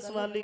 कलश वाली।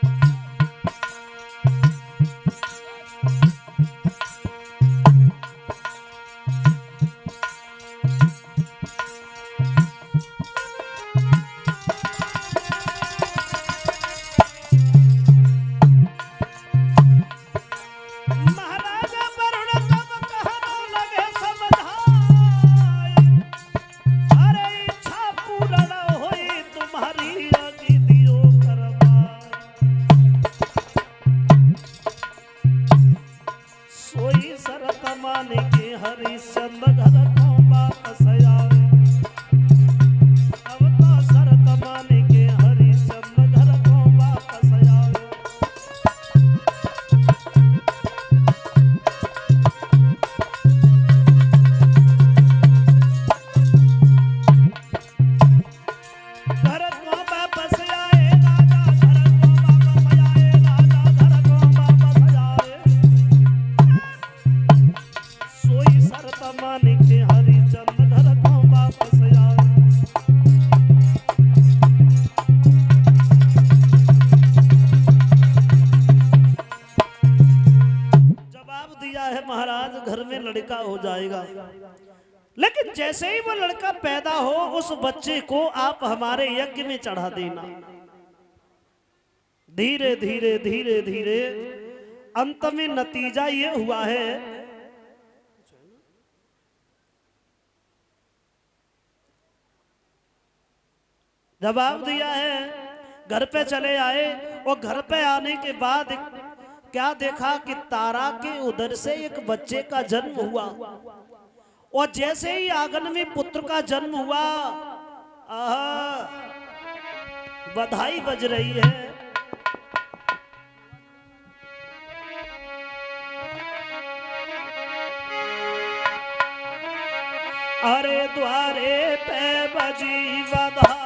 लड़का हो जाएगा, लेकिन जैसे ही वो लड़का पैदा हो उस बच्चे को आप हमारे यज्ञ में चढ़ा देना। धीरे धीरे धीरे धीरे अंत में नतीजा ये हुआ है, जवाब दिया है, घर पे चले आए और घर पे आने के बाद क्या देखा कि तारा के उदर से एक बच्चे का जन्म हुआ और जैसे ही आंगन में पुत्र का जन्म हुआ, आहा, बधाई बज रही है। अरे द्वारे पे बजी बधाई,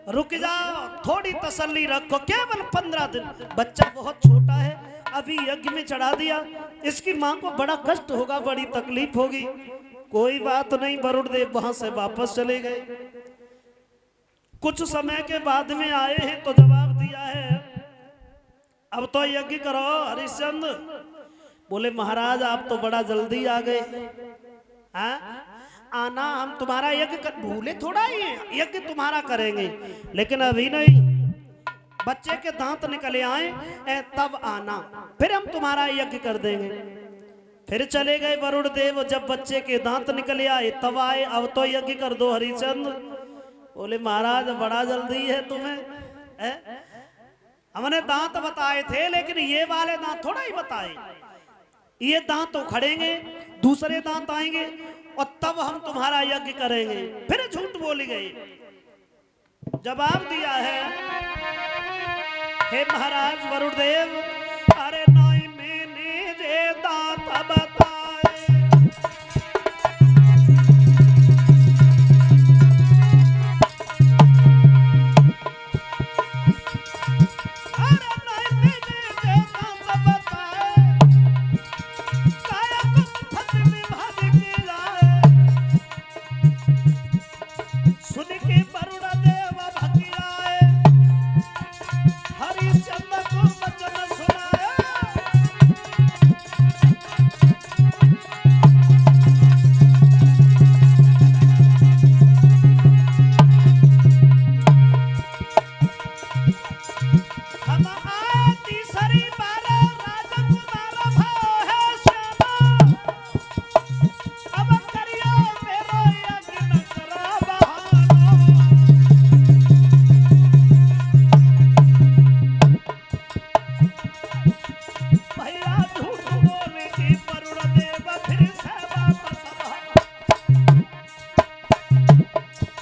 रुक जाओ, थोड़ी तसल्ली रखो, केवल 15 दिन, बच्चा बहुत छोटा है, अभी यज्ञ में चढ़ा दिया, इसकी मां को बड़ा कष्ट होगा, बड़ी तकलीफ होगी। कोई बात नहीं, वरुण देव वहां से वापस चले गए। कुछ समय के बाद में आए हैं तो जवाब दिया है, अब तो यज्ञ करो हरिश्चंद्र। बोले महाराज आप तो बड़ा जल्दी आ गए, आना हम तुम्हारा यज्ञ भूले थोड़ा ही यज्ञ तुम्हारा करेंगे, लेकिन अभी नहीं, बच्चे के दांत निकले आए तब आना, फिर हम तुम्हारा यज्ञ कर देंगे। फिर चले गए वरुण देव, जब बच्चे के दांत निकले आए तब आए, अब तो यज्ञ कर दो हरिश्चंद्र। बोले महाराज बड़ा जल्दी है तुम्हें, हमने दांत बताए थे, लेकिन ये वाले दांत थोड़ा ही बताए। ये दांत तो उखड़ेंगे, दूसरे दांत आएंगे और तब हम तुम्हारा यज्ञ करेंगे। फिर झूठ बोल गए। जवाब दिया है, हे महाराज वरुण देव, अरे नहीं मैंने जे दांत बताए, अरे नहीं मैंने जे दांत बताए, काया को फसने भाग के लाए। सुन के वरुण देव भगियाए, हरिश्चंद्र को वचन सुनाया। हम आए तीसरी बार, राजकुमार भाव है श्यामा, अब करियो मेरो यज्ञ न करा बहाना। भैया झूठ बोले कि वरुण देव फिर से वापस आए।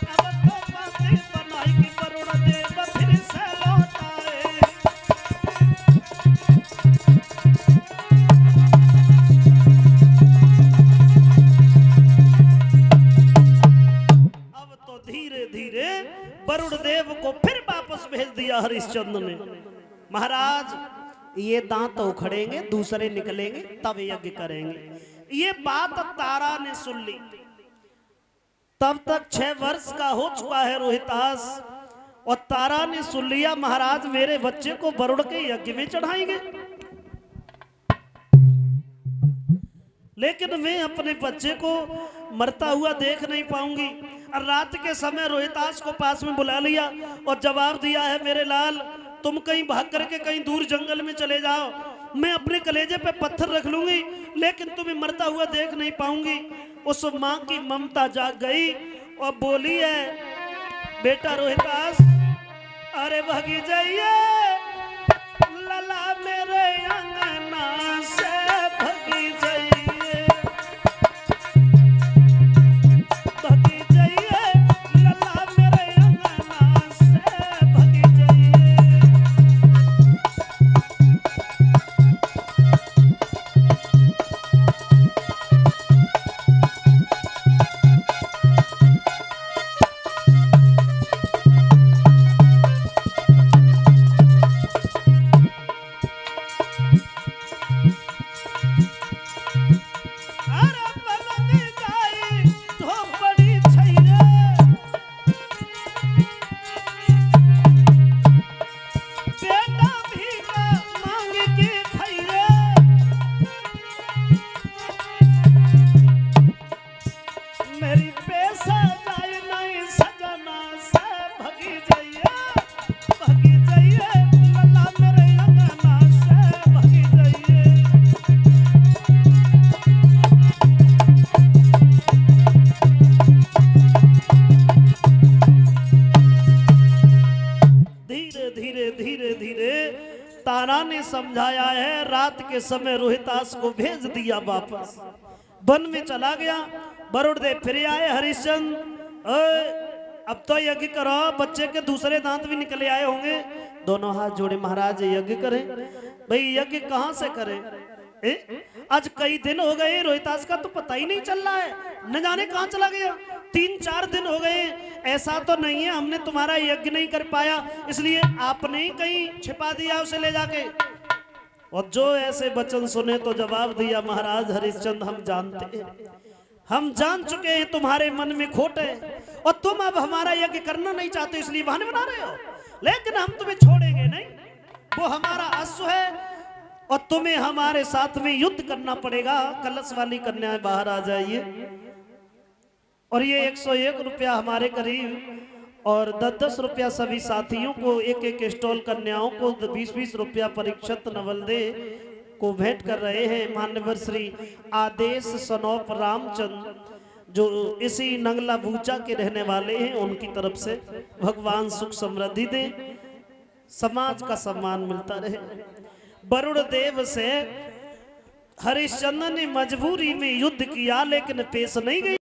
अब तो बातें बनाई कि वरुण देव फिर से लौट आए। अब तो धीरे धीरे वरुण देव को फिर वापस भेज दिया हरिश्चंद्र ने। महाराज ये दांत उखड़ेंगे, दूसरे निकलेंगे, तब यज्ञ करेंगे। ये बात तारा ने सुन ली। तब तक 6 वर्ष का हो चुका है रोहितास, और तारा ने सुन लिया, महाराज मेरे बच्चे को वरुण के यज्ञ में चढ़ाएंगे, लेकिन मैं अपने बच्चे को मरता हुआ देख नहीं पाऊंगी। और रात के समय रोहितास को पास में बुला लिया और जवाब दिया है, मेरे लाल तुम कहीं भाग करके कहीं दूर जंगल में चले जाओ, मैं अपने कलेजे पे पत्थर रख लूंगी, लेकिन तुम्हें मरता हुआ देख नहीं पाऊंगी। उस माँ की ममता जाग गई और बोली है, बेटा रोहितास, अरे भगी जाइए लला मेरे अंगना से, भगी जाइए, भगी जाइए लला मेरे अंगना से, भगी जाइए। अरे बलंग गाई तो बड़ी छैया, बेटा भीगा मांग के खैया, मेरी पैसा जाए नहीं सजना से, भगी जाइए, भगी जाइए लला मेरे अंगना से, भगी जाइए। धीरे धीरे धीरे धीरे तारा ने समझाया है, रात के समय रोहितास को भेज दिया वापस, वन में चला गया। वरुण देव फिर आए, हरिश्चंद्र अब तो यज्ञ करो, बच्चे के दूसरे दांत भी निकले आए होंगे। दोनों हाथ जोड़े, महाराज यज्ञ करें। भाई यज्ञ कहां से करें? आज कई दिन हो गए, रोहितास का तो पता ही नहीं चल रहा है, न जाने कहां चला गया। 3-4 दिन हो गए, ऐसा तो नहीं है हमने तुम्हारा यज्ञ नहीं कर पाया, इसलिए आपने ही कहीं छिपा दिया उसे ले जाके। और जो ऐसे वचन सुने तो जवाब दिया, महाराज हरिश्चंद्र हम जानते हैं, हम जान चुके हैं तुम्हारे मन में खोट है, और तुम अब हमारा यज्ञ करना नहीं चाहते, इसलिए बहाने बना रहे हो। लेकिन हम तुम्हें छोड़ेंगे नहीं, वो हमारा अश्व है, और तुम्हें हमारे साथ में युद्ध करना पड़ेगा। कलश वाली कन्या बाहर आ जाइए। और ये 101 रुपया हमारे करीब, और 10-10 रुपया सभी साथियों को, एक स्टॉल कन्याओं को 20-20 रुपया परीक्षित नवलदे को भेंट कर रहे हैं मान्यवर श्री आदेश सनौप रामचंद्र, जो इसी नंगला बूचा के रहने वाले हैं। उनकी तरफ से भगवान सुख समृद्धि दे। समाज का सम्मान मिलता रहे। वरुण देव से हरिश्चंद्र ने मजबूरी में युद्ध किया, लेकिन पेश नहीं गई।